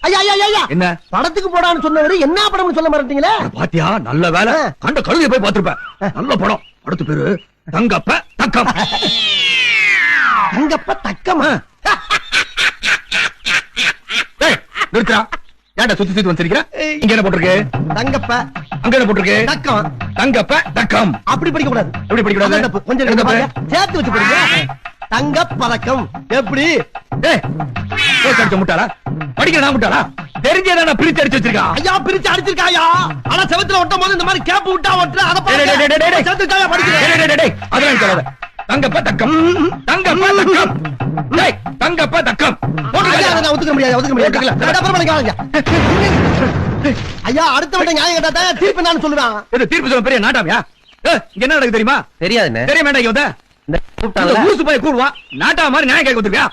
ஐயா ஐயா ஐயா என்ன படத்துக்கு போடான்னு சொன்னவரு என்ன படம்னு சொல்ல மாட்டீங்களே? பாத்தியா? நல்ல வேலை, கண்ட கழுதையை போய் பாத்துருப்பேன். நல்ல படம். அடுத்த பேரு தங்கப்ப தக்கம். தங்கப்ப தக்கமா? நிறுத்தா. ஏன்டா சுத்தி சுத்தி வந்திருக்கிற? இங்க என்ன போட்டிருக்கு? தங்கப்ப. அங்க என்ன போட்டிருக்கு? தக்கம். தங்கப்ப தக்கம். அப்படி படிக்க கூடாது. எப்படி படிக்க கூடாது? கொஞ்சம் சேர்த்து வச்சு படிங்க. தங்க பதக்கம். எப்படி? முட்டாளா படிக்கிற நான் முட்டாளா? தெரிஞ்சேதான் பிரிச்சு அடிச்சு வச்சிருக்கா. ஐயா பிரிச்சு அடிச்சிருக்காயா? ஆனா செவத்துல ஒட்டும் போது இந்த மாதிரி கேப் விட்டா ஒட்டுற அத படிக்கிறேன். அதெல்லாம் சொல்லாத. தங்கப்ப தக்கம். தங்கப்ப தக்கம். தங்கப்ப தக்கம். ஒத்துக்க முடியாது. ஒத்துக்க முடியாது. ஐயா அடுத்த விட நியாயம் கேட்டா தீர்ப்பு நான் சொல்லுவேன். தீர்ப்பு சொல்ல பெரிய நாட்டாமியா? இங்க என்ன நடக்குது தெரியுமா? தெரியாது. தெரிய வேண்டாம். இங்க வந்த ஊசு போய் கூடுவான். நாட்டா மாதிரி நியாயம் கேட்க வந்துருக்கியா?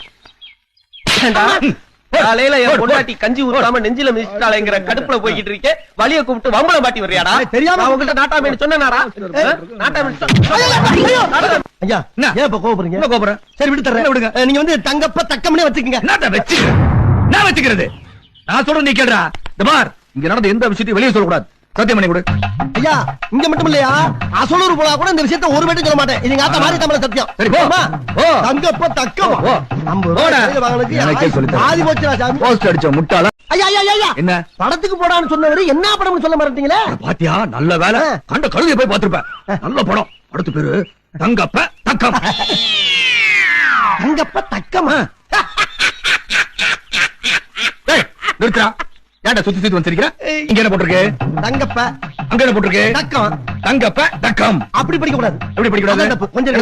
காலையில என் பொண்டாட்டி கஞ்சி ஊத்தாம நெஞ்சில மிதிச்சிட்டாளேங்கிற கடுப்புல போய்கிட்டு இருக்கே, வலிய கூப்பிட்டு வம்பளம் பாட்டி வர்றியாடா? தெரியாம உங்ககிட்ட நாட்டாமேன்னு சொன்னாரா? ஐயா ஏன் இப்ப கோபப்படுறீங்க? கோபுரம் சரி விட்டு தர்றேன். விடுங்க. நீங்க வந்து தங்கப்ப தக்கம்னே வச்சுக்கீங்க. நான் வச்சுக்கிறது. நான் சொல்றேன் நீ கேளுடா. இந்த பார், இங்க நடந்த எந்த விஷயத்தையும் வெளியே சொல்லக்கூடாது. சத்தியம் பண்ணி கொடு. ஐயா இங்க மட்டும் இல்லையா, அசலூர் போனா கூட இந்த விஷயத்தை ஒரு பேட்டும் சொல்ல மாட்டேன். இது ஆத்த மாதிரி தமிழ் சத்தியம். சரி போமா. தங்கப்ப தக்கம். ஆதி போச்சுடா சாமி. போஸ்ட் அடிச்ச முட்டாளா. ஐயா ஐயா ஐயா என்ன படத்துக்கு போடான்னு சொன்னவரு என்ன படம்னு சொல்ல மாட்டீங்களே? பாத்தியா? நல்ல வேலை, கண்ட கழுதையை போய் பாத்துருப்பேன். நல்ல படம். அடுத்த பேரு தங்கப்ப தக்கம். தங்கப்ப தக்கமா? நிறுத்தா. ஏன்டா சுத்தி சுத்தி வந்திருக்கிற? இங்க என்ன போட்டிருக்கு? தங்கப்ப. அங்க என்ன போட்டிருக்கு? தக்கம். தங்கப்ப தக்கம். அப்படி படிக்க கூடாது. எப்படி படிக்க கூடாது? கொஞ்சம்